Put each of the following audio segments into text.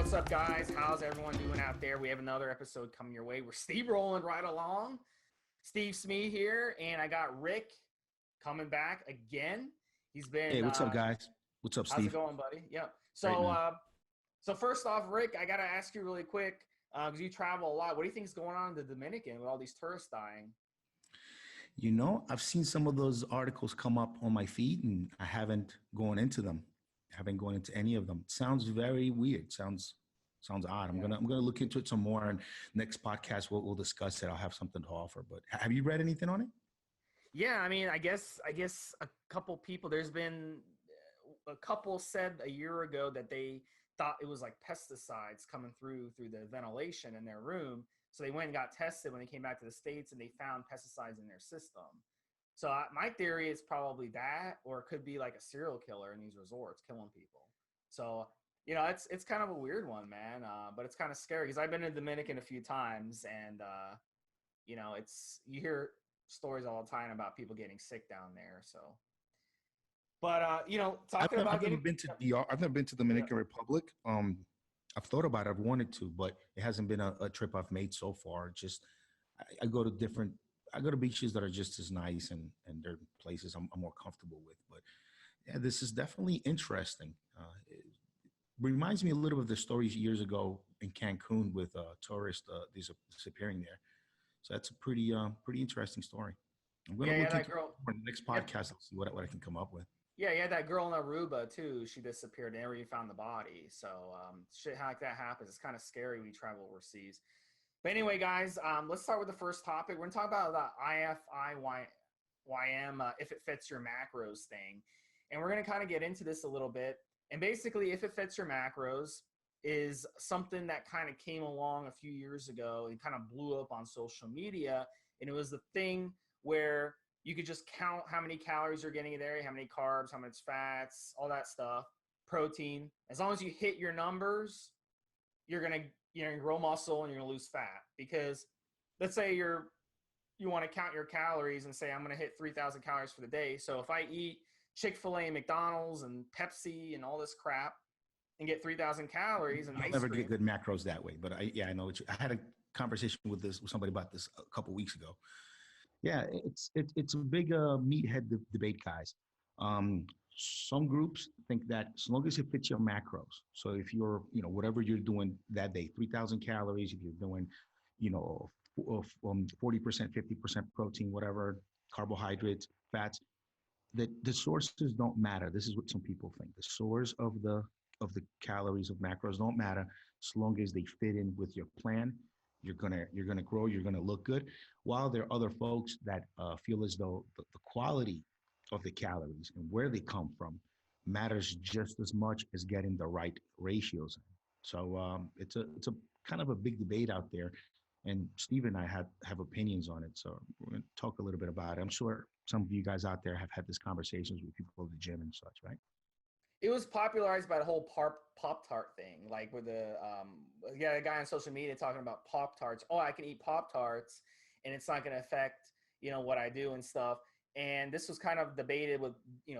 what's up, guys? How's everyone doing out there? We have another episode coming your way. We're rolling right along. Steve Smi here, and I got Rick coming back again. He's been. Hey, what's up, guys? What's up, Steve? How's it going, buddy? Yep. So first off, Rick, I got to ask you really quick, because you travel a lot. What do you think is going on in the Dominican with all these tourists dying? You know, I've seen some of those articles come up on my feed, and I haven't gone into them. I haven't gone into any of them. It sounds very weird. Sounds odd. I'm gonna look into it some more, and next podcast we'll discuss it. I'll have something to offer. But have you read anything on it? Yeah, I mean, I guess a couple people. There's been a couple said a year ago that they thought it was like pesticides coming through the ventilation in their room. So they went and got tested when they came back to the States, and they found pesticides in their system. So my theory is probably that, or it could be like a serial killer in these resorts killing people. So, you know, it's kind of a weird one, man. But it's kind of scary because I've been in Dominican a few times, and you know, you hear stories all the time about people getting sick down there. So, but you know, I've never been to Dominican Republic. I've thought about it. I've wanted to, but it hasn't been a trip I've made so far. Just I go to beaches that are just as nice, and they're places I'm more comfortable with. But yeah, this is definitely interesting. It reminds me a little of the stories years ago in Cancun with tourists disappearing there. So that's a pretty interesting story. I'm going to look into it for the next podcast. I'll see what I can come up with. Yeah, that girl in Aruba too. She disappeared and never even found the body. So shit like that happens. It's kind of scary when you travel overseas. But anyway, guys, let's start with the first topic. We're going to talk about the IIFYM, if it fits your macros thing. And we're going to kind of get into this a little bit. And basically, if it fits your macros is something that kind of came along a few years ago and kind of blew up on social media. And it was the thing where you could just count how many calories you're getting in there, how many carbs, how much fats, all that stuff, protein. As long as you hit your numbers, you're going to grow muscle and you're going to lose fat. Because let's say you want to count your calories and say, I'm going to hit 3,000 calories for the day. So if I eat Chick-fil-A and McDonald's and Pepsi and all this crap and get 3,000 calories and I'll never get good macros that way. But I know I had a conversation with somebody about this a couple weeks ago. Yeah, it's a big meathead debate, guys. Some groups think that as long as it fits your macros. So if you're, whatever you're doing that day, 3,000 calories, if you're doing, 40%, 50% protein, whatever, carbohydrates, fats, that the sources don't matter. This is what some people think. The source of the calories of macros don't matter as long as they fit in with your plan. You're gonna grow. You're gonna look good. While there are other folks that feel as though the quality of the calories and where they come from matters just as much as getting the right ratios in. So it's a kind of a big debate out there, and Steve and I have opinions on it. So we're going to talk a little bit about it. I'm sure some of you guys out there have had these conversations with people at the gym and such, right? It was popularized by the whole Pop-Tart thing, like with a guy on social media talking about Pop-Tarts. Oh, I can eat Pop-Tarts and it's not going to affect, what I do and stuff. And this was kind of debated with,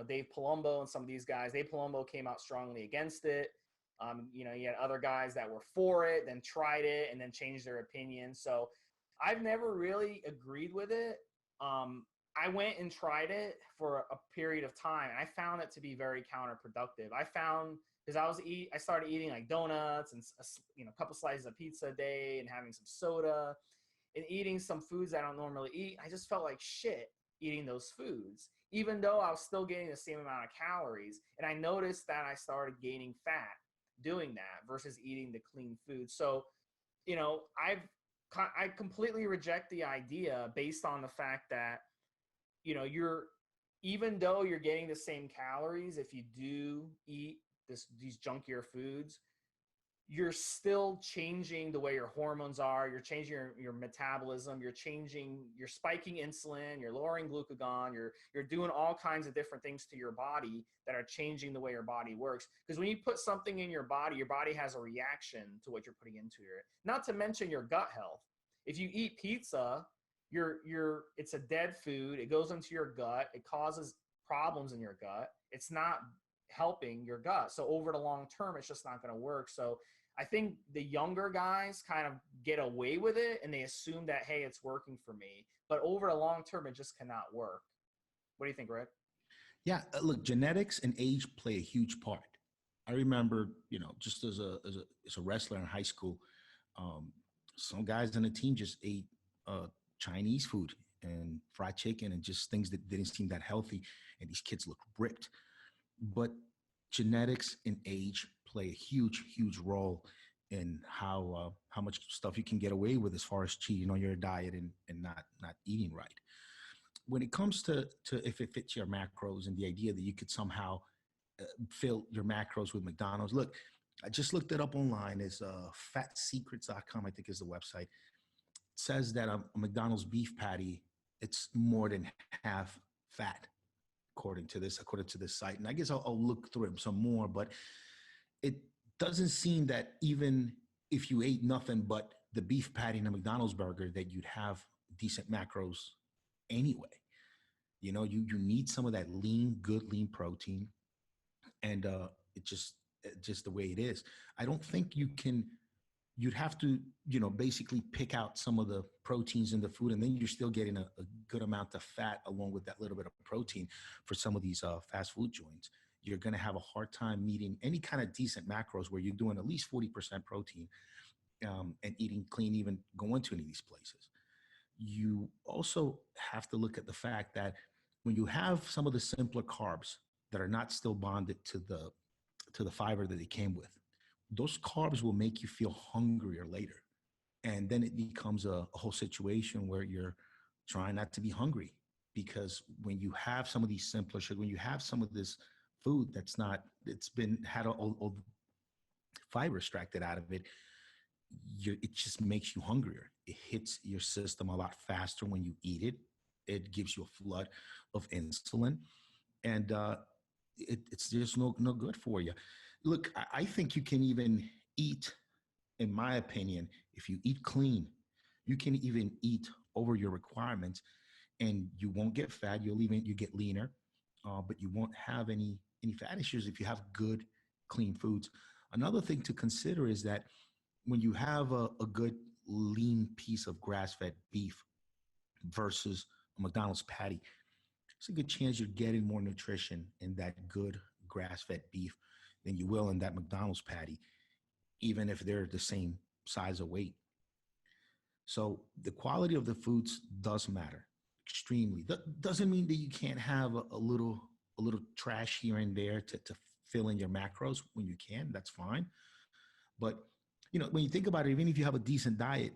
Dave Palumbo and some of these guys. Dave Palumbo came out strongly against it. You had other guys that were for it, then tried it and then changed their opinion. So I've never really agreed with it. I went and tried it for a period of time, and I found it to be very counterproductive. I found, because I started eating like donuts and a couple slices of pizza a day and having some soda and eating some foods I don't normally eat. I just felt like shit eating those foods, even though I was still getting the same amount of calories. And I noticed that I started gaining fat doing that versus eating the clean food. So, I completely reject the idea based on the fact that even though you're getting the same calories, if you do eat these junkier foods, you're still changing the way your hormones are. You're changing your metabolism. You're spiking insulin. You're lowering glucagon. You're doing all kinds of different things to your body that are changing the way your body works. Because when you put something in your body has a reaction to what you're putting into it. Not to mention your gut health. If you eat pizza, it's a dead food. It goes into your gut. It causes problems in your gut. It's not helping your gut. So over the long term, it's just not going to work. So I think the younger guys kind of get away with it and they assume that, hey, it's working for me. But over the long term, it just cannot work. What do you think, Rick? Yeah, look, genetics and age play a huge part. I remember, just as a wrestler in high school, um, some guys on the team just ate Chinese food and fried chicken and just things that didn't seem that healthy, and these kids look ripped. But genetics and age play a huge, huge role in how much stuff you can get away with as far as cheating on your diet and not eating right. When it comes to if it fits your macros and the idea that you could somehow fill your macros with McDonald's. Look, I just looked it up online. It's fatsecrets.com, I think is the website. It says that a McDonald's beef patty, it's more than half fat, according to this site. And I guess I'll look through some more, but it doesn't seem that even if you ate nothing but the beef patty and a McDonald's burger, that you'd have decent macros anyway. You need some of that good lean protein, and it's just the way it is. I don't think you'd have to, basically pick out some of the proteins in the food, and then you're still getting a good amount of fat along with that little bit of protein for some of these fast food joints. You're going to have a hard time meeting any kind of decent macros where you're doing at least 40% protein and eating clean, even going to any of these places. You also have to look at the fact that when you have some of the simpler carbs that are not still bonded to the fiber that they came with, those carbs will make you feel hungrier later. And then it becomes a whole situation where you're trying not to be hungry, because when you have some of these simpler sugar, when you have some of this food it's been had all fiber extracted out of it, it just makes you hungrier. It hits your system a lot faster when you eat it. It gives you a flood of insulin, and it's just no good for you. Look, I think you can even eat, in my opinion, if you eat clean, you can even eat over your requirements, and you won't get fat. You get leaner, but you won't have any fat issues if you have good, clean foods. Another thing to consider is that when you have a good lean piece of grass-fed beef versus a McDonald's patty, it's a good chance you're getting more nutrition in that good grass-fed beef than you will in that McDonald's patty, even if they're the same size of weight. So the quality of the foods does matter extremely. That doesn't mean that you can't have a little trash here and there to fill in your macros when you can. That's fine. But when you think about it, even if you have a decent diet,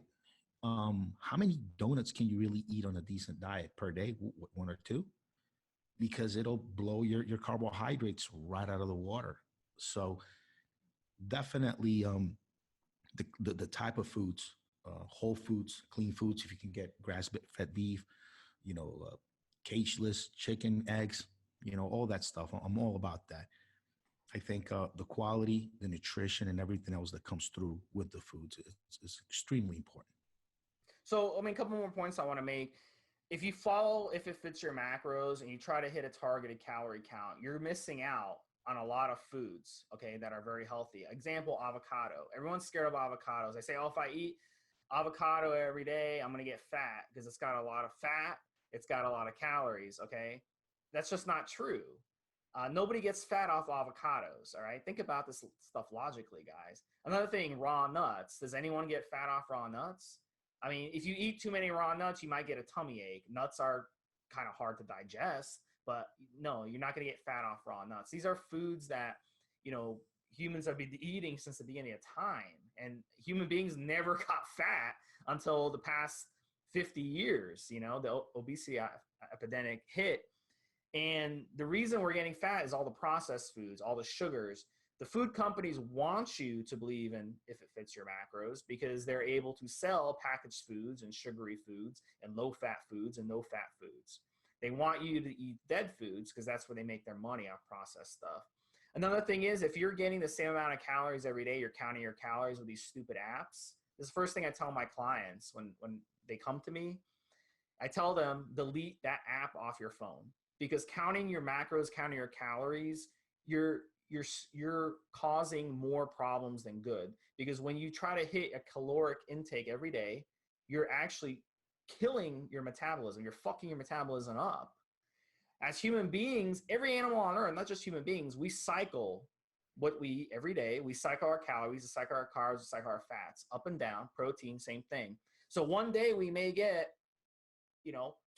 how many donuts can you really eat on a decent diet per day? One or two? Because it'll blow your carbohydrates right out of the water. So definitely the type of foods, whole foods, clean foods, if you can get grass-fed beef, cageless chicken, eggs, all that stuff. I'm all about that. I think the quality, the nutrition, and everything else that comes through with the foods is extremely important. So, a couple more points I want to make. If it fits your macros and you try to hit a targeted calorie count, you're missing out on a lot of foods, okay, that are very healthy. Example, avocado. Everyone's scared of avocados. They say, if I eat avocado every day, I'm going to get fat because it's got a lot of fat. It's got a lot of calories, okay? That's just not true. Nobody gets fat off avocados, all right? Think about this stuff logically, guys. Another thing, raw nuts. Does anyone get fat off raw nuts? If you eat too many raw nuts, you might get a tummy ache. Nuts are kind of hard to digest, but no, you're not going to get fat off raw nuts. These are foods that, humans have been eating since the beginning of time. And human beings never got fat until the past 50 years, the obesity epidemic hit. And the reason we're getting fat is all the processed foods, all the sugars. The food companies want you to believe in if it fits your macros because they're able to sell packaged foods and sugary foods and low-fat foods and no-fat foods. They want you to eat dead foods because that's where they make their money off processed stuff. Another thing is if you're getting the same amount of calories every day, you're counting your calories with these stupid apps. This is the first thing I tell my clients when they come to me. I tell them, delete that app off your phone because counting your macros, counting your calories, you're you're causing more problems than good, because when you try to hit a caloric intake every day, you're actually killing your metabolism. You're fucking your metabolism up. As human beings, every animal on earth, not just human beings, we cycle what we eat every day. We cycle our calories, we cycle our carbs, we cycle our fats up and down. Protein, same thing. So one day we may get,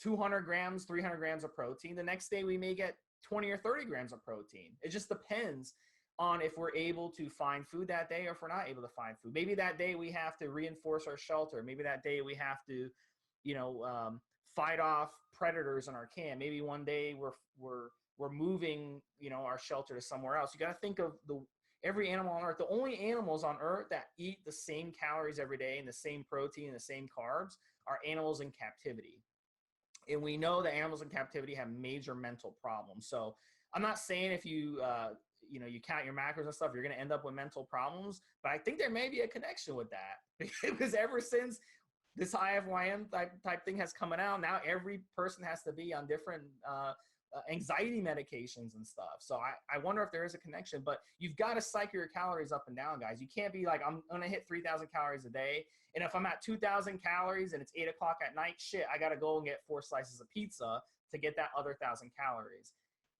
200 grams, 300 grams of protein. The next day we may get 20 or 30 grams of protein. It just depends on if we're able to find food that day or if we're not able to find food. Maybe that day we have to reinforce our shelter. Maybe that day we have to, fight off predators in our camp. Maybe one day we're moving, our shelter to somewhere else. You got to think of every animal on earth. The only animals on earth that eat the same calories every day and the same protein and the same carbs are animals in captivity. And we know that animals in captivity have major mental problems. So I'm not saying if you count your macros and stuff, you're going to end up with mental problems, but I think there may be a connection with that, because ever since this IIFYM type thing has come out, now every person has to be on different anxiety medications and stuff. So I wonder if there is a connection, but you've got to cycle your calories up and down, guys. You can't be like, I'm going to hit 3,000 calories a day. And if I'm at 2,000 calories and it's 8 o'clock at night, shit, I got to go and get 4 slices of pizza to get that other 1,000 calories.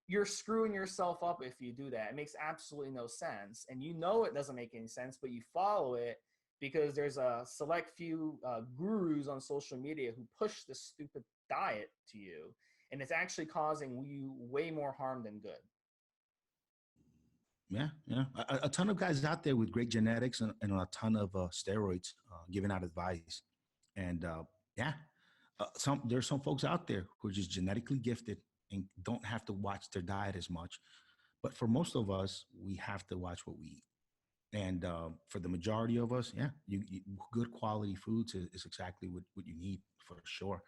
You're screwing yourself up if you do that. It makes absolutely no sense. And it doesn't make any sense, but you follow it because there's a select few gurus on social media who push this stupid diet to you. And it's actually causing you way more harm than good. Yeah. A ton of guys out there with great genetics and a ton of steroids giving out advice. And there's some folks out there who are just genetically gifted and don't have to watch their diet as much. But for most of us, we have to watch what we eat. And for the majority of us, you good quality foods is exactly what you need for sure.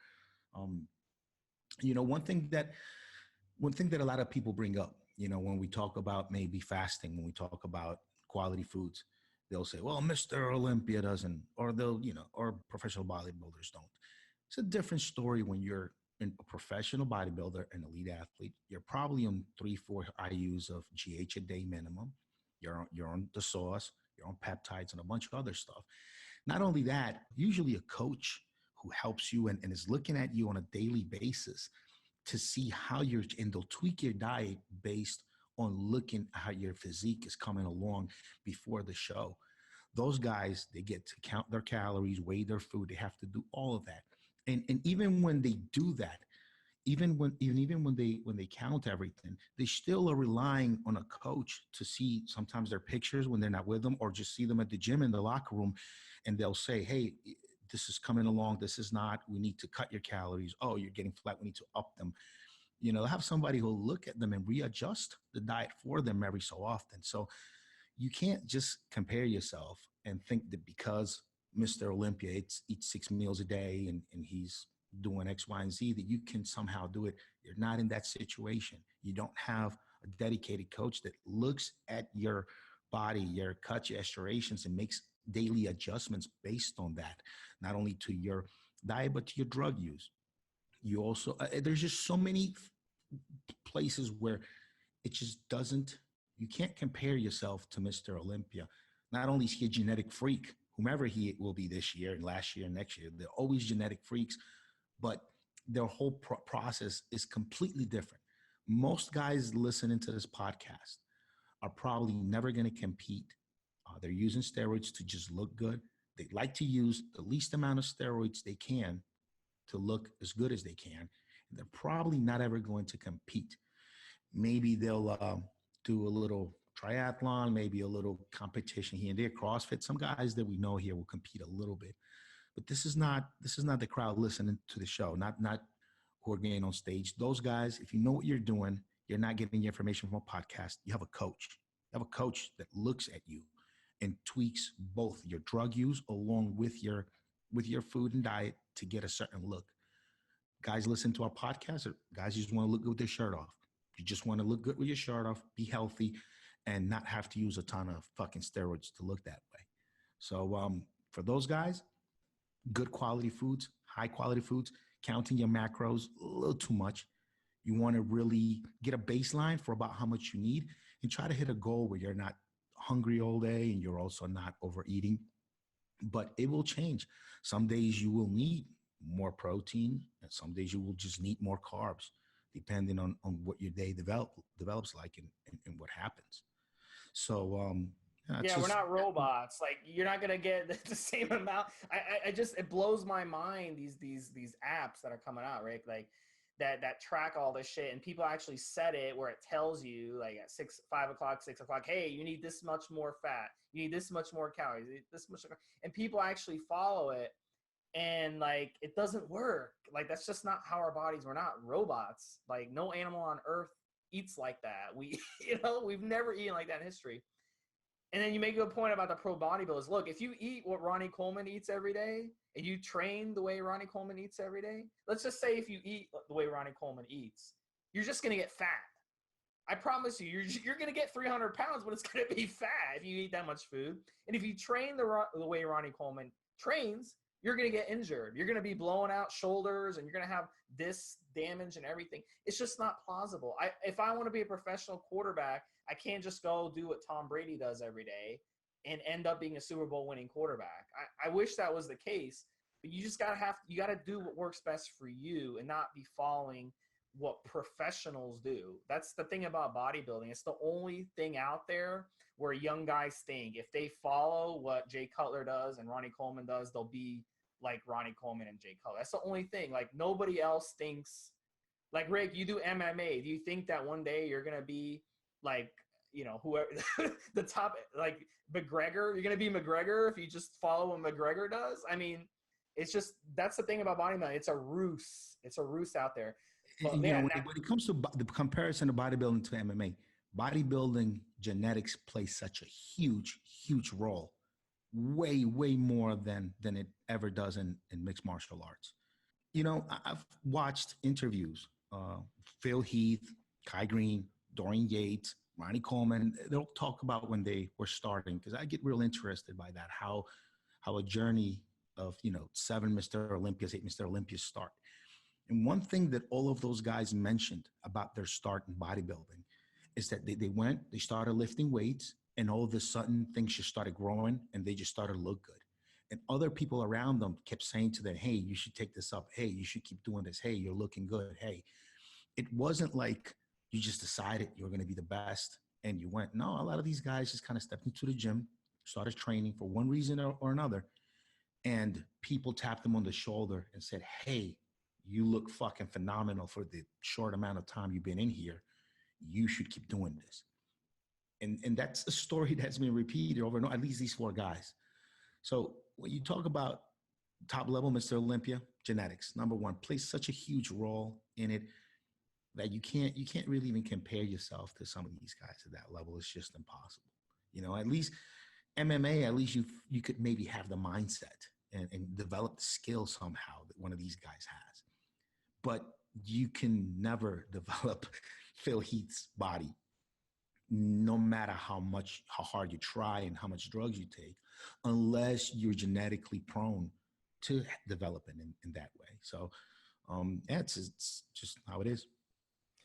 One thing that a lot of people bring up, when we talk about maybe fasting, when we talk about quality foods, they'll say, well, Mr. Olympia doesn't, or or professional bodybuilders don't. It's a different story when you're a professional bodybuilder, an elite athlete. You're probably on 3-4 IUs of GH a day minimum. You're on the sauce, you're on peptides and a bunch of other stuff. Not only that, usually a coach who helps you and is looking at you on a daily basis to see how and they'll tweak your diet based on looking at how your physique is coming along before the show. Those guys, they get to count their calories, weigh their food. They have to do all of that. And even when they do that, even when they count everything, they still are relying on a coach to see sometimes their pictures when they're not with them, or just see them at the gym in the locker room, and they'll say, hey, this is coming along, this is not, we need to cut your calories. Oh, you're getting flat, we need to up them. Have somebody who'll look at them and readjust the diet for them every so often. So you can't just compare yourself and think that because Mr. Olympia eats 6 meals a day and he's doing X, Y, and Z, that you can somehow do it. You're not in that situation. You don't have a dedicated coach that looks at your body, your cuts, your striations, and makes daily adjustments based on that, not only to your diet, but to your drug use. You also, there's just so many places where it just doesn't, you can't compare yourself to Mr. Olympia. Not only is he a genetic freak, whomever he will be this year and last year and next year, they're always genetic freaks, but their whole process is completely different. Most guys listening to this podcast are probably never going to compete. They're using steroids to just look good. They like to use the least amount of steroids they can to look as good as they can. And they're probably not ever going to compete. Maybe they'll do a little triathlon, maybe a little competition here and there, CrossFit. Some guys that we know here will compete a little bit. But this is not the crowd listening to the show, not who are getting on stage. Those guys, if you know what you're doing, you're not getting your information from a podcast. You have a coach. You have a coach that looks at you and tweaks both your drug use along with your food and diet to get a certain look. Guys listen to our podcast, or guys just want to look good with their shirt off. You just want to look good with your shirt off, be healthy, and not have to use a ton of fucking steroids to look that way. So for those guys, good quality foods, high quality foods, counting your macros a little too much. You want to really get a baseline for about how much you need. and try to hit a goal where you're not hungry all day and you're also not overeating. But it will change. Some days you will need more protein, and some days you will just need more carbs, depending on what your day develops like, and what happens. So it's Yeah, we're just not robots. Like you're not gonna get the same amount. I just it blows my mind these apps that are coming out, right? Like that track all this shit, and people actually set it where it tells you like at 5 o'clock, 6 o'clock, hey, you need this much more fat, you need this much more calories, this much, and people actually follow it, and like it doesn't work. Like that's just not how our bodies. We're not robots. Like no animal on earth eats like that. We we've never eaten like that in history. And then you make a good point about the pro bodybuilders. Look, if you eat what Ronnie Coleman eats every day and you train the way Ronnie Coleman eats every day, let's just say if you eat the way Ronnie Coleman eats, you're just going to get fat. I promise you, you're going to get 300 pounds, but it's going to be fat if you eat that much food. And if you train the way Ronnie Coleman trains, you're going to get injured. You're going to be blowing out shoulders and you're going to have this damage and everything. It's just not plausible. If I want to be a professional quarterback, I can't just go do what Tom Brady does every day and end up being a Super Bowl winning quarterback. I wish that was the case, but you just got to do what works best for you and not be following what professionals do. That's the thing about bodybuilding. It's the only thing out there where young guys think if they follow what Jay Cutler does and Ronnie Coleman does, they'll be like Ronnie Coleman and Jay Cutler. That's the only thing. Like nobody else thinks. Like Rick, you do MMA. Do you think that one day you're gonna be like, whoever the top, like McGregor? You're gonna be McGregor if you just follow what McGregor does? I mean, it's just that's the thing about bodybuilding. It's a ruse. It's a ruse out there. But when it comes to the comparison of bodybuilding to MMA, bodybuilding genetics play such a huge role, way more than it ever does in mixed martial arts. I've watched interviews, Phil Heath, Kai Green, Dorian Yates, Ronnie Coleman. They'll talk about when they were starting, because I get real interested by that, how a journey of 7 Mr. Olympias, 8 Mr. Olympias start. And one thing that all of those guys mentioned about their start in bodybuilding is that they started lifting weights, and all of a sudden things just started growing and they just started to look good. And other people around them kept saying to them, hey, you should take this up. Hey, you should keep doing this. Hey, you're looking good. Hey, it wasn't like you just decided you were going to be the best and you went. No, a lot of these guys just kind of stepped into the gym, started training for one reason or another. And people tapped them on the shoulder and said, hey, you look fucking phenomenal for the short amount of time you've been in here. You should keep doing this. And that's a story that's been repeated over and over, at least these 4 guys. So when you talk about top level Mr. Olympia, genetics, number one, plays such a huge role in it that you can't really even compare yourself to some of these guys at that level. It's just impossible. At least MMA, at least you could maybe have the mindset and develop the skill somehow that one of these guys has. But you can never develop Phil Heath's body, no matter how hard you try and how much drugs you take, unless you're genetically prone to developing in that way. So it's just how it is.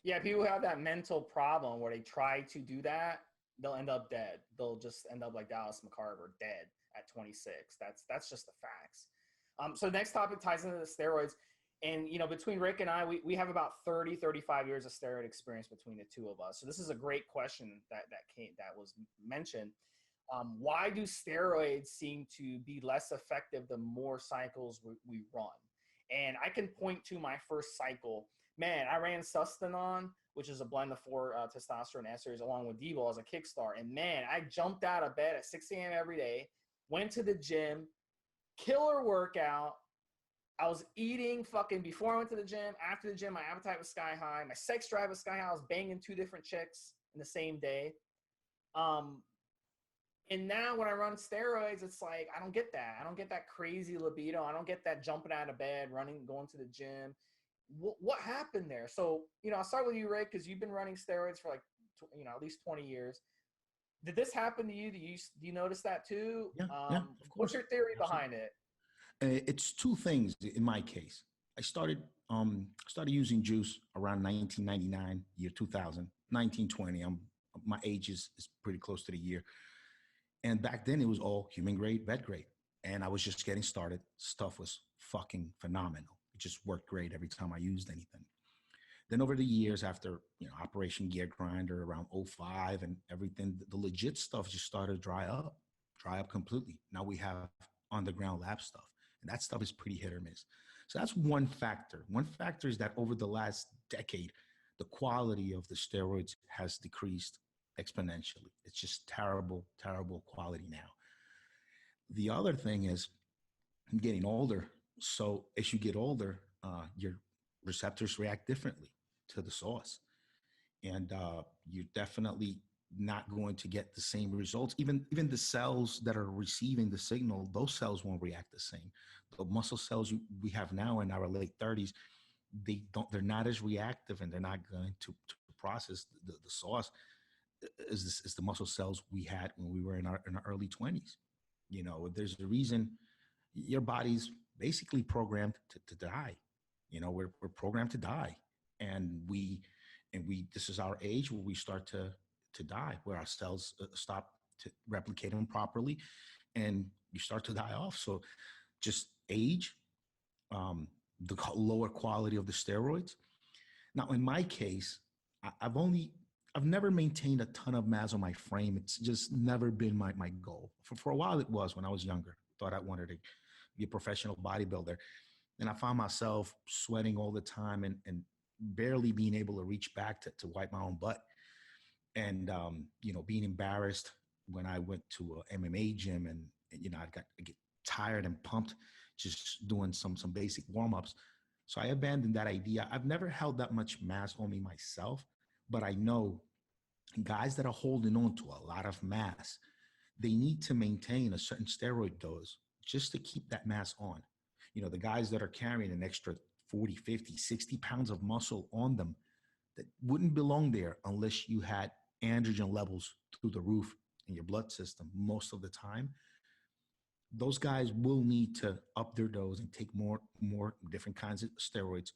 Yeah, people have that mental problem where they try to do that, they'll end up dead. They'll just end up like Dallas McCarver, dead at 26. That's just the facts. So the next topic ties into the steroids. And, between Rick and I, we have about 35 years of steroid experience between the two of us. So this is a great question that was mentioned. Why do steroids seem to be less effective the more cycles we run? And I can point to my first cycle. Man, I ran Sustanon, which is a blend of 4 testosterone esters along with Devo as a kickstart. And man, I jumped out of bed at 6 a.m. every day, went to the gym, killer workout. I was eating fucking before I went to the gym. After the gym, my appetite was sky high. My sex drive was sky high. I was banging 2 different chicks in the same day. And now when I run steroids, it's like, I don't get that. I don't get that crazy libido. I don't get that jumping out of bed, running, going to the gym. What happened there? So, I'll start with you, Rick, because you've been running steroids for like, at least 20 years. Did this happen to you? Do you notice that too? Yeah, of course. What's your theory behind it? It's 2 things in my case. I started using juice around 1999, year 2000, 1920. I'm My age is pretty close to the year. And back then it was all human grade, vet grade. And I was just getting started. Stuff was fucking phenomenal. It just worked great every time I used anything. Then over the years, after Operation Gear Grinder around '05 and everything, the legit stuff just started to dry up completely. Now we have underground lab stuff, and that stuff is pretty hit or miss. So that's one factor. One factor is that over the last decade, the quality of the steroids has decreased exponentially. It's just terrible, terrible quality now. The other thing is I'm getting older. So as you get older, your receptors react differently to the sauce. And you're definitely not going to get the same results. Even the cells that are receiving the signal, those cells won't react the same. The muscle cells we have now in our late 30s, they're not as reactive, and they're not going to process the sauce as the muscle cells we had when we were in our early 20s. There's a reason your body's basically programmed to die. We're programmed to die, and we this is our age where we start to die, where our cells stop to replicate them properly, and you start to die off. So just age, the lower quality of the steroids. Now, in my case, I've never maintained a ton of mass on my frame. It's just never been my goal. For a while it was when I was younger. Thought I wanted to be a professional bodybuilder. And I found myself sweating all the time and barely being able to reach back to wipe my own butt. And, being embarrassed when I went to a MMA gym and I get tired and pumped just doing some basic warm-ups. So I abandoned that idea. I've never held that much mass on me myself, but I know guys that are holding on to a lot of mass, they need to maintain a certain steroid dose just to keep that mass on. The guys that are carrying an extra 40, 50, 60 pounds of muscle on them that wouldn't belong there unless you had androgen levels through the roof in your blood system most of the time. Those guys will need to up their dose and take more different kinds of steroids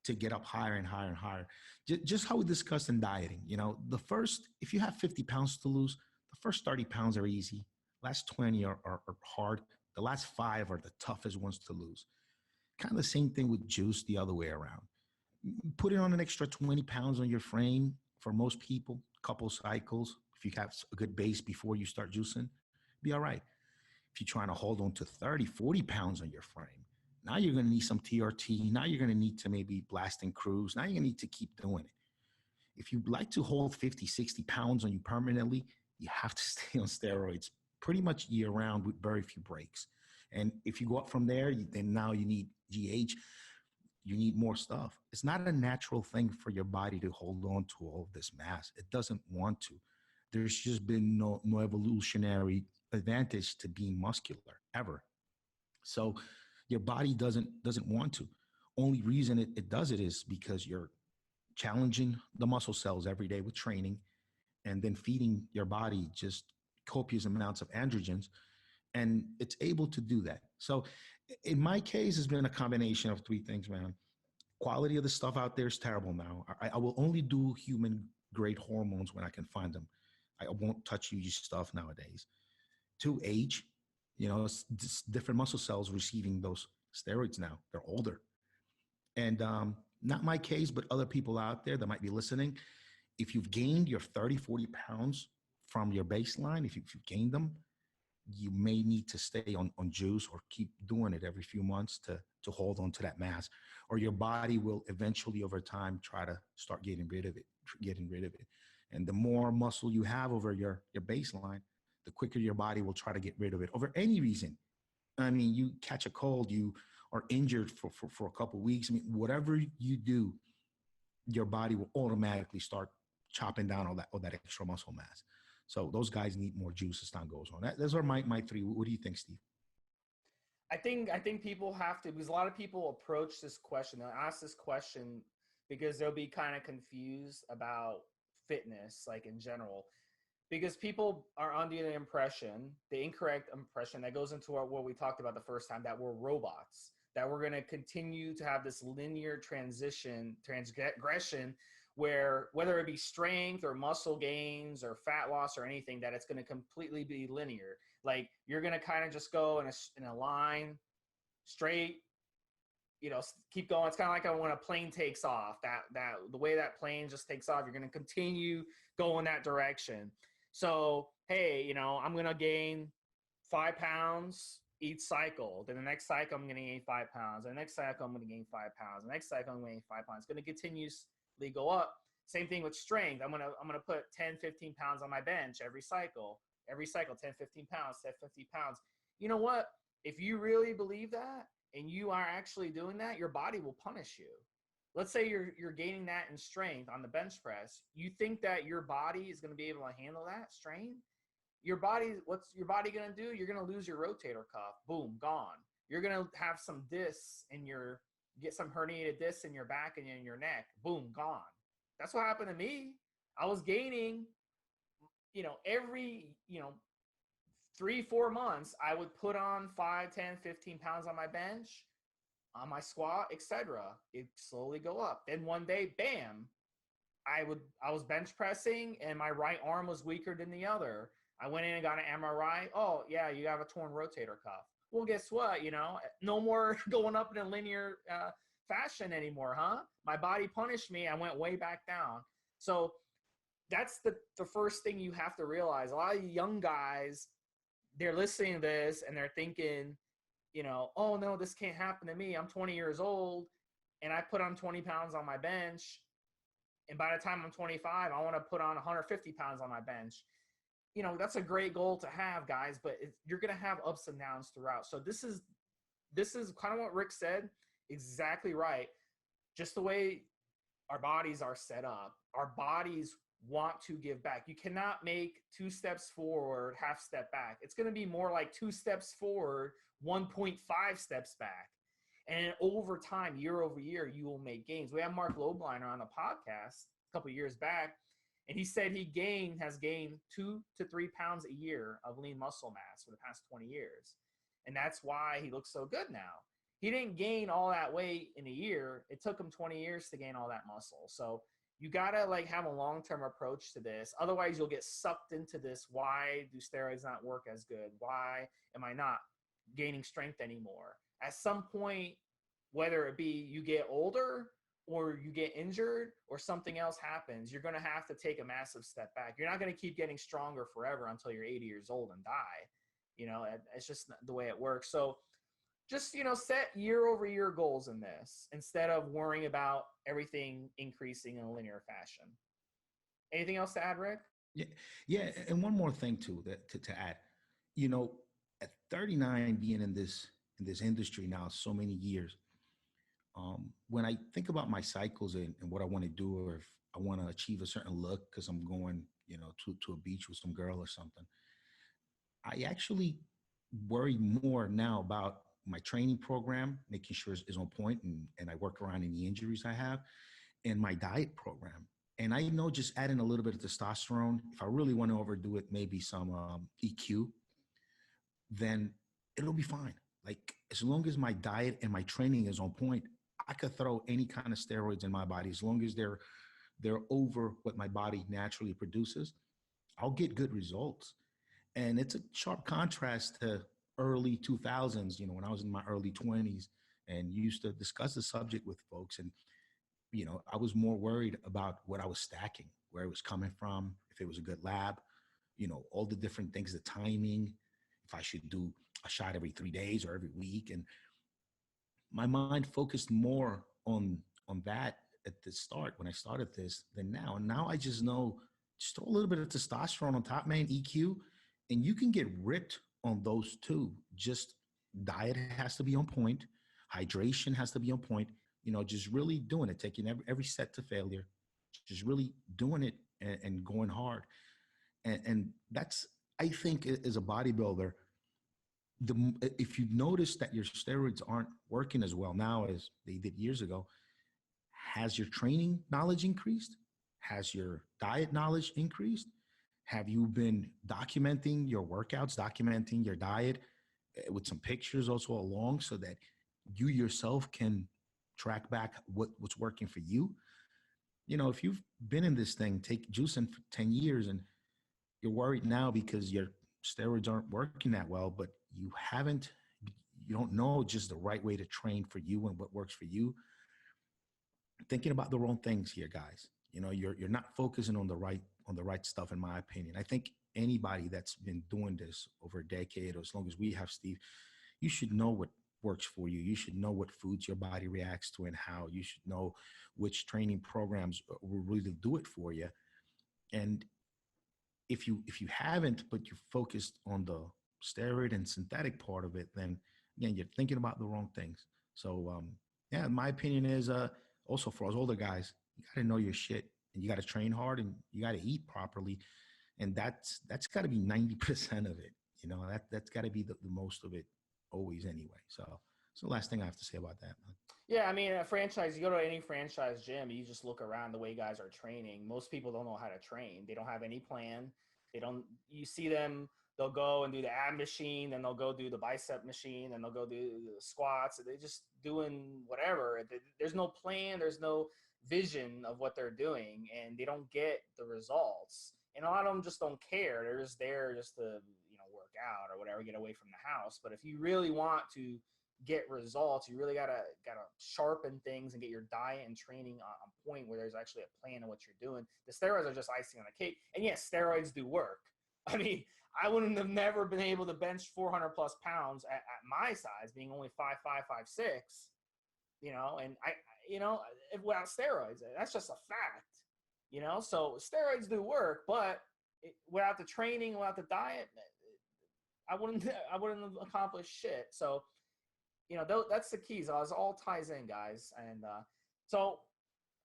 to get up higher and higher and higher. Just how we discussed in dieting, if you have 50 pounds to lose, the first 30 pounds are easy. Last 20 are hard. The last 5 are the toughest ones to lose. Kind of the same thing with juice the other way around. Put it on an extra 20 pounds on your frame for most people, couple cycles. If you have a good base before you start juicing, be all right. If you're trying to hold on to 30, 40 pounds on your frame, now you're going to need some TRT. Now you're going to need to maybe blast and cruise. Now you're going to need to keep doing it. If you'd like to hold 50, 60 pounds on you permanently, you have to stay on steroids pretty much year round with very few breaks. And if you go up from there, then now you need GH, you need more stuff. It's not a natural thing for your body to hold on to all of this mass. It doesn't want to. There's just been no evolutionary advantage to being muscular ever. So your body doesn't want to. Only reason it does it is because you're challenging the muscle cells every day with training, and then feeding your body just copious amounts of androgens, and it's able to do that. So in my case, it's been a combination of 3 things, man. Quality of the stuff out there is terrible now. I will only do human grade hormones when I can find them. I won't touch UG stuff nowadays. 2, age, it's different muscle cells receiving those steroids now. They're older. And not my case, but other people out there that might be listening. If you've gained your 30, 40 pounds from your baseline, if you've gained them, you may need to stay on juice or keep doing it every few months to hold on to that mass, or your body will eventually over time try to start getting rid of it. And the more muscle you have over your baseline, the quicker your body will try to get rid of it over any reason. I mean, you catch a cold, you are injured for a couple of weeks. I mean, whatever you do, your body will automatically start chopping down all that extra muscle mass. So those guys need more juice as time goes on. Those are my 3. What do you think, Steve? I think people have to, because a lot of people approach this question, they'll ask this question because they'll be kind of confused about fitness, like in general, because people are under the incorrect impression that goes into what we talked about the first time, that we're robots, that we're going to continue to have this linear transgression where whether it be strength or muscle gains or fat loss or anything, that it's going to completely be linear. Like you're going to kind of just go in a line straight, keep going. It's kind of like when a plane takes off, that the way that plane just takes off, you're going to continue going that direction. So, hey, I'm going to gain 5 pounds each cycle. Then the next cycle, I'm going to gain 5 pounds. The next cycle, I'm going to gain 5 pounds. The next cycle, I'm going to gain 5 pounds. It's going to continuously go up. Same thing with strength. I'm going to put 10, 15 pounds on my bench every cycle, 10, 15 pounds, 10, 50 pounds. You know what? If you really believe that and you are actually doing that, your body will punish you. Let's say you're gaining that in strength on the bench press. You think that your body is going to be able to handle that strain? What's your body going to do? You're going to lose your rotator cuff. Boom, gone. You're going to have some discs get some herniated discs in your back and in your neck. Boom, gone. That's what happened to me. I was gaining, every, 3-4 months, I would put on 5, 10, 15 pounds on my bench, on my squat, etc. It slowly go up. Then one day, bam, I was bench pressing and my right arm was weaker than the other. I went in and got an MRI. Oh yeah, you have a torn rotator cuff. Well, guess what? No more going up in a linear fashion anymore, huh? My body punished me. I went way back down. So that's the first thing you have to realize. A lot of young guys, they're listening to this and they're thinking, oh no, this can't happen to me. I'm 20 years old and I put on 20 pounds on my bench. And by the time I'm 25, I want to put on 150 pounds on my bench. That's a great goal to have, guys, but you're going to have ups and downs throughout. So this is kind of what Rick said, exactly right. Just the way our bodies are set up, our bodies want to give back. You cannot make 2 steps forward, half step back. It's going to be more like 2 steps forward, 1.5 steps back. And over time, year over year, you will make gains. We have Mark Lobliner on the podcast a couple of years back, and he said he has gained 2 to 3 pounds a year of lean muscle mass for the past 20 years. And that's why he looks so good now. He didn't gain all that weight in a year. It took him 20 years to gain all that muscle. So you got to have a long-term approach to this. Otherwise, you'll get sucked into this. Why do steroids not work as good? Why am I not gaining strength anymore? At some point, whether it be you get older or you get injured or something else happens, you're going to have to take a massive step back. You're not going to keep getting stronger forever until you're 80 years old and die. It's just the way it works. So just, set year over year goals in this instead of worrying about everything increasing in a linear fashion. Anything else to add, Rick? Yeah. And one more thing too, to add, at 39, being in this industry now so many years, when I think about my cycles and what I want to do, or if I want to achieve a certain look because I'm going, to a beach with some girl or something, I actually worry more now about my training program, making sure it's on point, and I work around any injuries I have, and my diet program. And I know just adding a little bit of testosterone, if I really want to overdo it, maybe some EQ, then it'll be fine. Like, as long as my diet and my training is on point, I could throw any kind of steroids in my body. As long as they're over what my body naturally produces, I'll get good results. And it's a sharp contrast to early 2000s, when I was in my early 20s and used to discuss the subject with folks. And, I was more worried about what I was stacking, where it was coming from, if it was a good lab, all the different things, the timing, if I should do a shot every 3 days or every week. And my mind focused more on that at the start when I started this than now. And now I just know, just throw a little bit of testosterone on top, man, EQ, and you can get ripped on those two. Just diet has to be on point. Hydration has to be on point. Just really doing it, taking every set to failure, just really doing it and going hard. And that's, I think, as a bodybuilder, if you notice that your steroids aren't working as well now as they did years ago, has your training knowledge increased? Has your diet knowledge increased? Have you been documenting your workouts, documenting your diet with some pictures also along, so that you yourself can track back what's working for you? if you've been in this thing, take juicing for 10 years and you're worried now because your steroids aren't working that well, but you don't know just the right way to train for you and what works for you. Thinking about the wrong things here, guys. You're not focusing on the right stuff, in my opinion. I think anybody that's been doing this over a decade, or as long as we have, Steve, you should know what works for you. You should know what foods your body reacts to and how. You should know which training programs will really do it for you. And if you haven't, but you focused on the steroid and synthetic part of it, then again, you're thinking about the wrong things. So yeah, my opinion is also for us older guys, you got to know your shit and you got to train hard and you got to eat properly. And that's got to be 90% of it. That's got to be the most of it always anyway. So it's the last thing I have to say about that. Yeah, I mean, a franchise, you go to any franchise gym, you just look around the way guys are training. Most people don't know how to train. They don't have any plan. You see them, they'll go and do the ab machine, then they'll go do the bicep machine, then they'll go do the squats. They're just doing whatever. There's no plan. There's no vision of what they're doing, and they don't get the results. And a lot of them just don't care. They're just there just to, work out or whatever, get away from the house. But if you really want to get results, you really gotta sharpen things and get your diet and training on point where there's actually a plan of what you're doing. The steroids are just icing on the cake. And yes, steroids do work. I mean, I wouldn't have never been able to bench 400 plus pounds at my size, being only 5'5", 5'6", and without steroids, that's just a fact, so steroids do work, but without the training, without the diet, I wouldn't have accomplished shit. So, that's the keys. It all ties in, guys. And so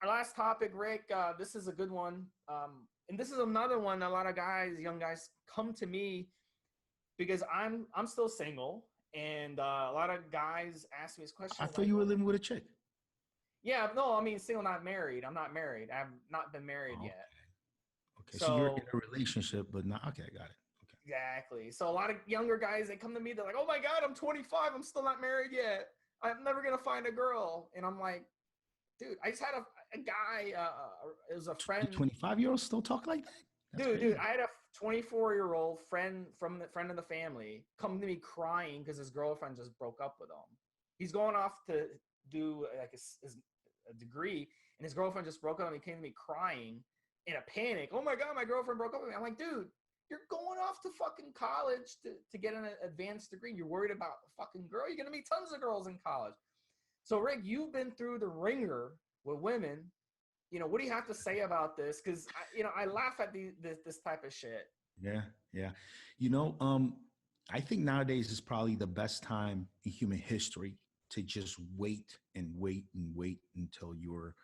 our last topic, Rick, this is a good one. And this is another one. A lot of young guys come to me because I'm still single. And a lot of guys ask me this question. I thought you were living with a chick. Yeah, no, I mean, single, not married. I'm not married. I've not been married yet. Okay, so you're in a relationship, but not, okay, got it. Okay. Exactly. So a lot of younger guys, they come to me, they're like, oh my God, I'm 25. I'm still not married yet. I'm never going to find a girl. And I'm like, dude, I just had a guy, it was a friend. 25-year-olds still talk like that? Dude, I had a 24-year-old friend friend of the family come to me crying because his girlfriend just broke up with him. He's going off to do like a degree, and his girlfriend just broke up, and he came to me crying in a panic. Oh my God, my girlfriend broke up with me. I'm like, dude, you're going off to fucking college to get an advanced degree. You're worried about a fucking girl. You're going to meet tons of girls in college. So Rick, you've been through the ringer with women. What do you have to say about this? Because I laugh at this type of shit. Yeah. I think nowadays is probably the best time in human history to just wait and wait and wait until you're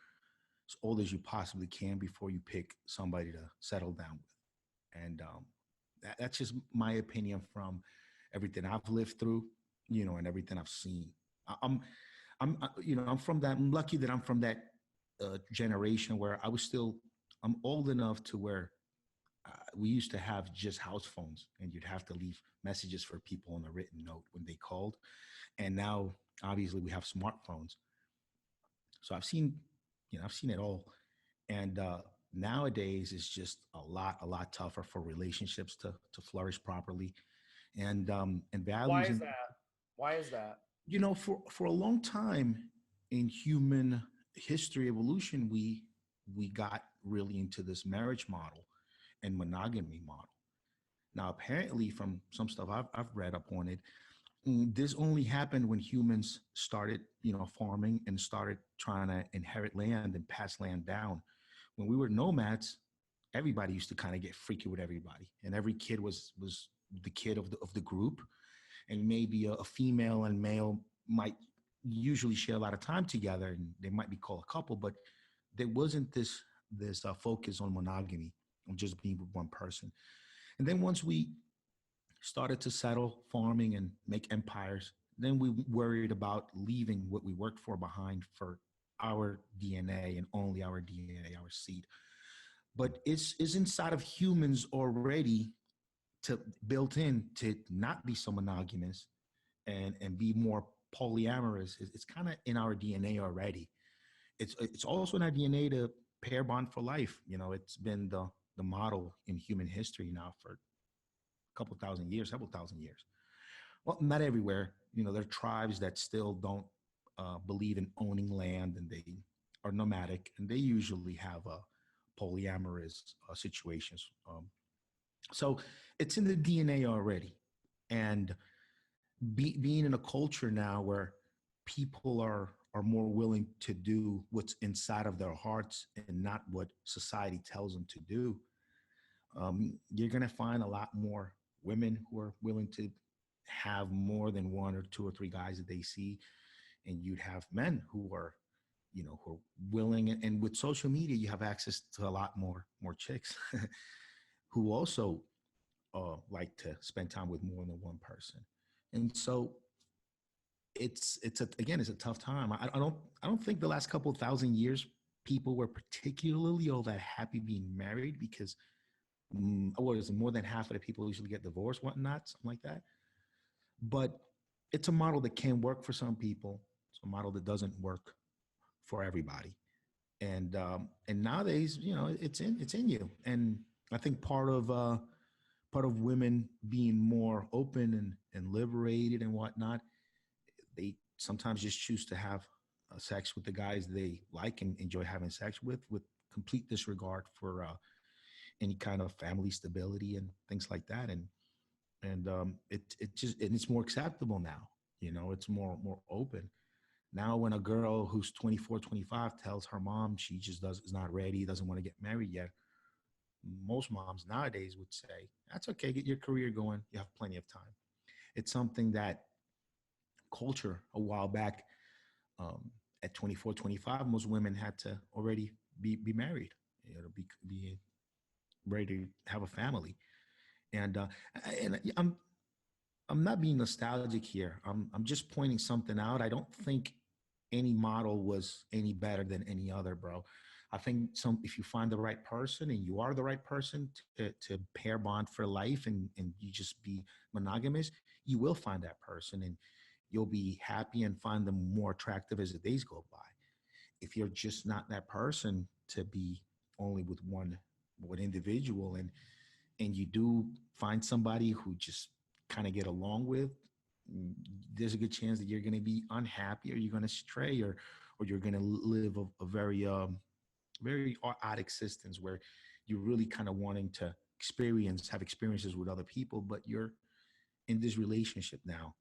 as old as you possibly can before you pick somebody to settle down with. And that's just my opinion from everything I've lived through, and everything I've seen. I'm from that. I'm lucky that I'm from that generation where I'm old enough to where we used to have just house phones, and you'd have to leave messages for people on a written note when they called. And now, obviously, we have smartphones. So I've seen it all. And nowadays, it's just a lot tougher for relationships to flourish properly. And values. Why is that? For a long time in human history, evolution, we got really into this marriage model and monogamy model. Now, apparently, from some stuff I've read up on it, this only happened when humans started, farming and started trying to inherit land and pass land down. When we were nomads, everybody used to kind of get freaky with everybody, and every kid was the kid of the group, and maybe a female and male might usually share a lot of time together, and they might be called a couple, but there wasn't this focus on monogamy, on just being with one person. And then once we started to settle farming and make empires, then we worried about leaving what we worked for behind for our DNA and only our DNA, our seed. But it's inside of humans already built in to not be so monogamous and be more polyamorous. It's kind of in our DNA already. It's also in our DNA to pair bond for life. You know, it's been the model in human history now for a couple thousand years, several thousand years. Well, not everywhere. You know, there are tribes that still don't believe in owning land, and they are nomadic, and they usually have polyamorous situations. So it's in the DNA already. And being in a culture now where people are more willing to do what's inside of their hearts and not what society tells them to do, you're going to find a lot more women who are willing to have more than one or two or three guys that they see, and you'd have men who are, you know, who are willing. And with social media, you have access to a lot more chicks who also like to spend time with more than one person. And so it's a tough time. I don't think the last couple of thousand years people were particularly all that happy being married, because what is it, more than half of the people usually get divorced, whatnot, something like that. But it's a model that can work for some people. It's a model that doesn't work for everybody. And nowadays, you know, it's in you. And I think part of women being more open and liberated and whatnot, they sometimes just choose to have sex with the guys they like and enjoy having sex with complete disregard for any kind of family stability and things like that. And it's more acceptable now. You know, it's more open. Now, when a girl who's 24, 25 tells her mom she just is not ready, doesn't want to get married yet, most moms nowadays would say, that's okay, get your career going. You have plenty of time. It's something that culture a while back, at 24, 25, most women had to already be married, you know, be ready to have a family. And I'm not being nostalgic here. I'm just pointing something out. I don't think any model was any better than any other, bro. I think if you find the right person and you are the right person to pair bond for life, and you just be monogamous, you will find that person, and you'll be happy and find them more attractive as the days go by. If you're just not that person to be only with one individual, and you do find somebody who just kind of get along with, there's a good chance that you're going to be unhappy, or you're going to stray, or you're going to live a very odd existence where you're really kind of wanting to have experiences with other people, but you're in this relationship now.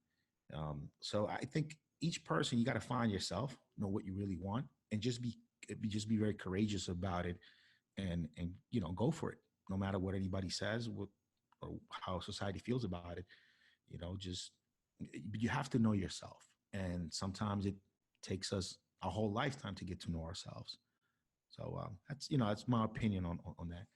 So I think each person, you got to find yourself, know what you really want, and just be very courageous about it, and you know, go for it, no matter what anybody says, or how society feels about it. You know, just you have to know yourself, and sometimes it takes us a whole lifetime to get to know ourselves. So that's my opinion on that.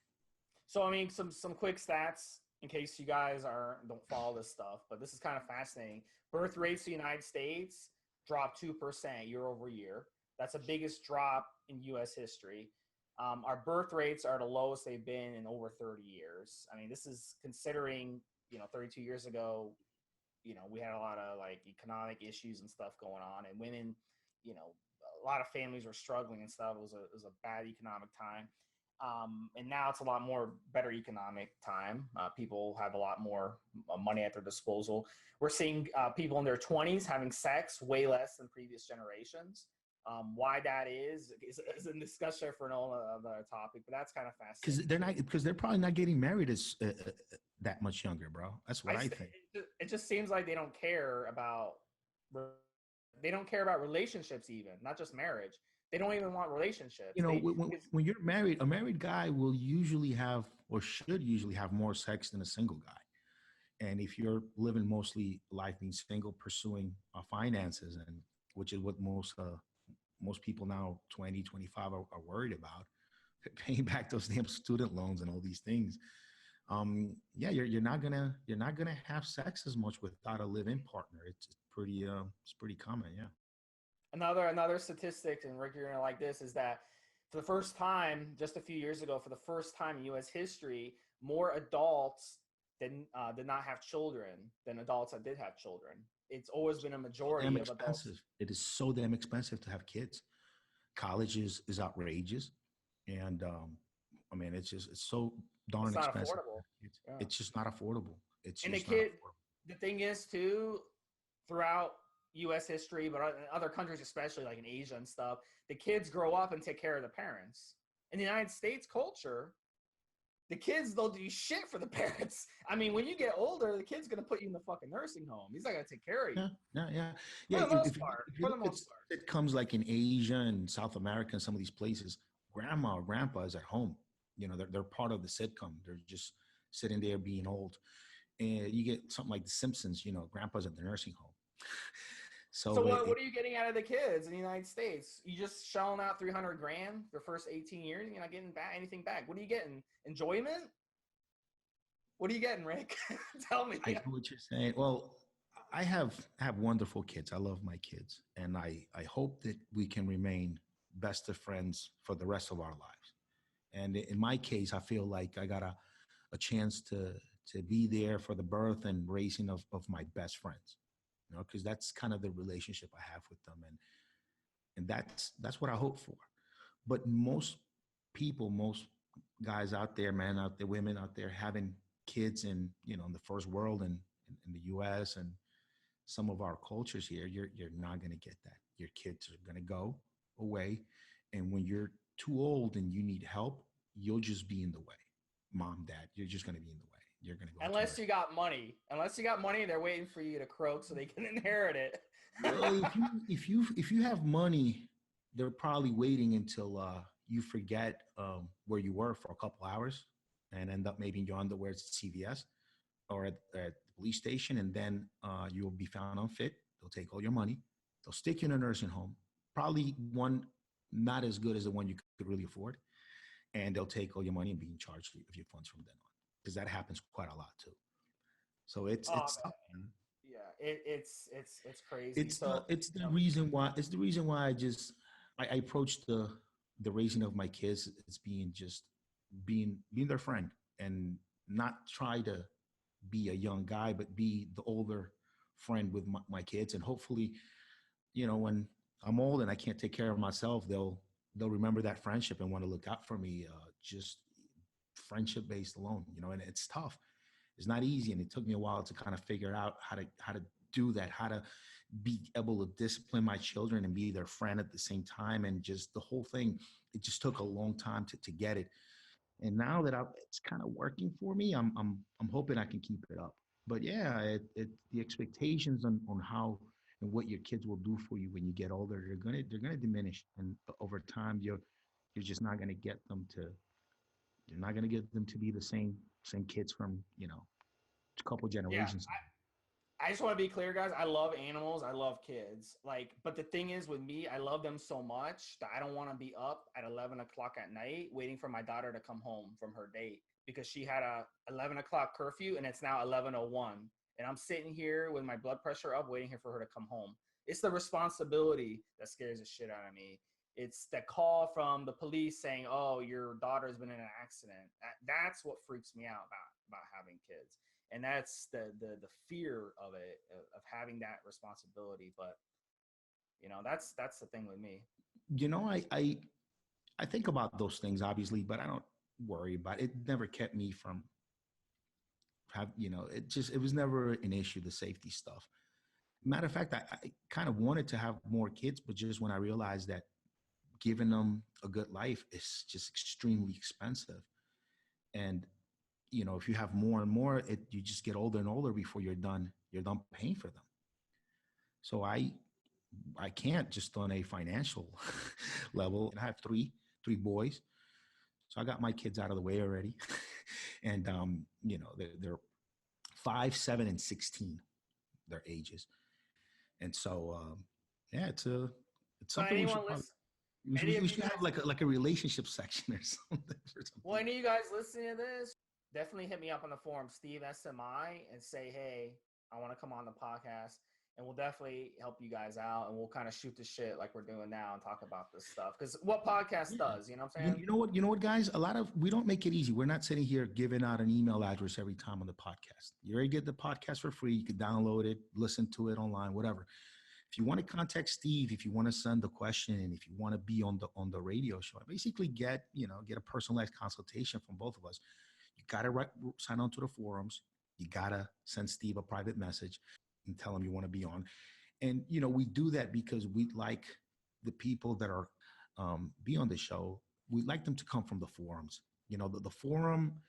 So I mean, some quick stats in case you guys don't follow this stuff, but this is kind of fascinating. Birth rates in the United States dropped 2% year over year. That's the biggest drop in U.S. history. Our birth rates are the lowest they've been in over 30 years. I mean, this is considering, 32 years ago, we had a lot of like economic issues and stuff going on, and women, a lot of families were struggling and stuff. It was a bad economic time. And now it's a lot more better economic time. People have a lot more money at their disposal. We're seeing people in their 20s having sex way less than previous generations. Why that is a discussion for another topic, but that's kind of fascinating. Because they're probably not getting married as that much younger, bro. That's what I think. It just seems like they don't care about relationships, even not just marriage. They don't even want relationships. When you're married, a married guy will usually have, or should usually have, more sex than a single guy. And if you're living mostly life being single, pursuing finances, and which is what most people now, 20, 25, are worried about, paying back those damn student loans and all these things. You're not gonna have sex as much without a live-in partner. It's pretty common. Yeah. Another statistic, and Rick, you're gonna like this, is that for the first time, just a few years ago, for the first time in U.S. history, more adults did not have children than adults that did have children. It's always been a majority of adults. It is so damn expensive to have kids. College is outrageous. And I mean, it's so darn It's not expensive. affordable. Yeah. It's just not affordable. It's And the just not kid, affordable. the thing is too, throughout U.S. history, but in other countries, especially like in Asia and stuff, the kids grow up and take care of the parents. In the United States culture, the kids don't do shit for the parents. I mean, when you get older, the kid's gonna put you in the fucking nursing home. He's not gonna take care of you. Yeah. For the most part. If you For the look at most part. sitcoms like in Asia and South America and some of these places, grandma or grandpa is at home. You know, they're part of the sitcom. They're just sitting there being old. And you get something like The Simpsons. You know, grandpa's at the nursing home. So So what are you getting out of the kids in the United States? You just shelling out 300 grand the first 18 years. You're not getting back anything back. What are you getting? Enjoyment? What are you getting, Rick? Tell me. I know what you're saying. Well, I have wonderful kids. I love my kids, and I hope that we can remain best of friends for the rest of our lives. And in my case, I feel like I got a chance to be there for the birth and raising of my best friends. You know, because that's kind of the relationship I have with them, and that's what I hope for. But most people, most guys out there, men out there, women out there, having kids in, you know, in the first world and in the U.S. and some of our cultures here, you're not going to get that. Your kids are going to go away, and when you're too old and you need help, you'll just be in the way. Mom, dad, you're just going to be in the way. You're going to go Unless you got money. Unless you got money, they're waiting for you to croak so they can inherit it. well, if you have money, they're probably waiting until you forget where you were for a couple hours and end up maybe in your underwear at CVS or at the police station, and then you'll be found unfit. They'll take all your money. They'll stick you in a nursing home, probably one not as good as the one you could really afford, and they'll take all your money and be in charge of your funds from then on, because that happens quite a lot too. So it's tough, man. Yeah, it's crazy. It's the reason why I approach the raising of my kids as being just being their friend, and not try to be a young guy, but be the older friend with my kids. And hopefully, you know, when I'm old and I can't take care of myself, they'll remember that friendship and want to look out for me. Just friendship based alone, you know, and it's tough. It's not easy, and it took me a while to kind of figure out how to do that, how to be able to discipline my children and be their friend at the same time, and just the whole thing. It just took a long time to get it. And now that it's kind of working for me, I'm hoping I can keep it up. But yeah, the expectations on how and what your kids will do for you when you get older, they're gonna diminish, and over time you're just not gonna get them to you're not gonna get them to be the same kids from, you know, a couple yeah, generations. I just want to be clear, guys. I love animals. I love kids. Like, but the thing is with me, I love them so much that I don't want to be up at 11 o'clock at night waiting for my daughter to come home from her date, because she had a 11 o'clock curfew and it's now 11:01. And I'm sitting here with my blood pressure up waiting here for her to come home. It's the responsibility that scares the shit out of me. It's the call from the police saying, "Oh, your daughter's been in an accident." That's what freaks me out about having kids, and that's the fear of it, of having that responsibility. But you know, that's the thing with me. You know, I think about those things obviously, but I don't worry about it. It never kept me from you know, it was never an issue, the safety stuff. Matter of fact, I kind of wanted to have more kids, but just when I realized that giving them a good life is just extremely expensive. And, you know, if you have more and more, you just get older and older before you're done paying for them. So I can't just on a financial level. And I have three boys. So I got my kids out of the way already. And, you know, they're 5, 7, and 16, their ages. And so, yeah, it's something we should we should have like a relationship section or something. Well, any of you guys listening to this, definitely hit me up on the forum, Steve Smi, and say, "Hey, I want to come on the podcast," and we'll definitely help you guys out, and we'll kind of shoot the shit like we're doing now and talk about this stuff. Because what podcast does, you know what I'm saying? You know what, guys? We don't make it easy. We're not sitting here giving out an email address every time on the podcast. You already get the podcast for free. You can download it, listen to it online, whatever. If you want to contact Steve, if you want to send the question, and if you want to be on the radio show, basically get a personalized consultation from both of us. You gotta sign on to the forums. You gotta send Steve a private message and tell him you want to be on. And we do that because we like the people that are be on the show. We like them to come from the forums. The forum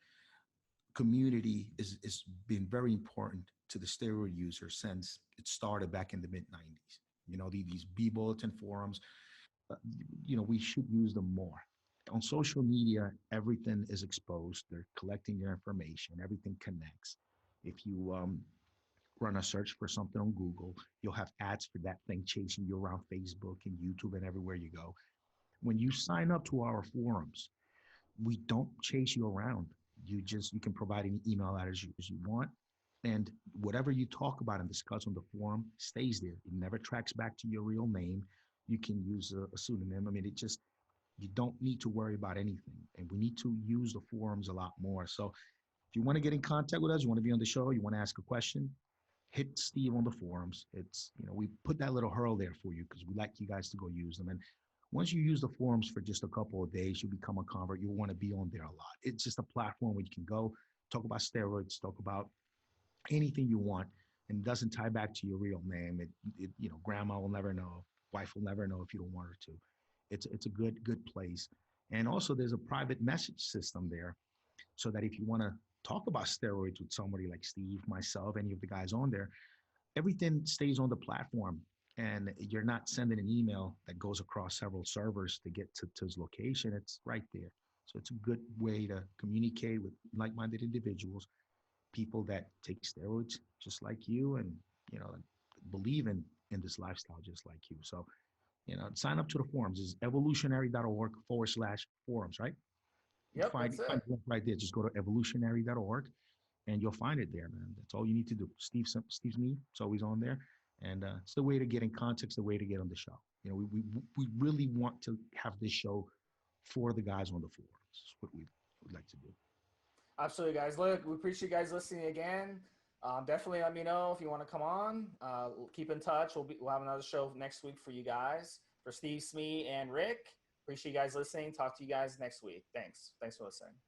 community is been very important to the steroid user since it started back in the mid 90s. These B bulletin forums, we should use them more. On social media, everything is exposed. They're collecting your information. Everything connects. If you run a search for something on Google, you'll have ads for that thing chasing you around Facebook and YouTube and everywhere you go. When you sign up to our forums, we don't chase you around. You can provide any email address as you want. And whatever you talk about and discuss on the forum stays there. It never tracks back to your real name. You can use a pseudonym. I mean, you don't need to worry about anything. And we need to use the forums a lot more. So if you want to get in contact with us, you want to be on the show, you want to ask a question, hit Steve on the forums. It's, we put that little hurl there for you because we like you guys to go use them. And once you use the forums for just a couple of days, you become a convert. You want to be on there a lot. It's just a platform where you can go talk about steroids, talk about anything you want, and it doesn't tie back to your real name. Grandma will never know, wife will never know if you don't want her to. It's a good place. And also there's a private message system there so that if you want to talk about steroids with somebody like Steve, myself, any of the guys on there, everything stays on the platform and you're not sending an email that goes across several servers to get to his location. It's right there. So it's a good way to communicate with like-minded individuals, people that take steroids just like you and, believe in this lifestyle just like you. So, sign up to the forums. It's evolutionary.org/forums, right? Yep, Find that's it it. right there. Just go to evolutionary.org and you'll find it there, man. That's all you need to do. Steve Smi, it's always on there. And it's the way to get in context, the way to get on the show. We really want to have this show for the guys on the forums. That's what we would like to do. Absolutely, guys. Look, we appreciate you guys listening again. Definitely let me know if you want to come on. Keep in touch. We'll have another show next week for you guys. For Steve Smi and Rick, appreciate you guys listening. Talk to you guys next week. Thanks for listening.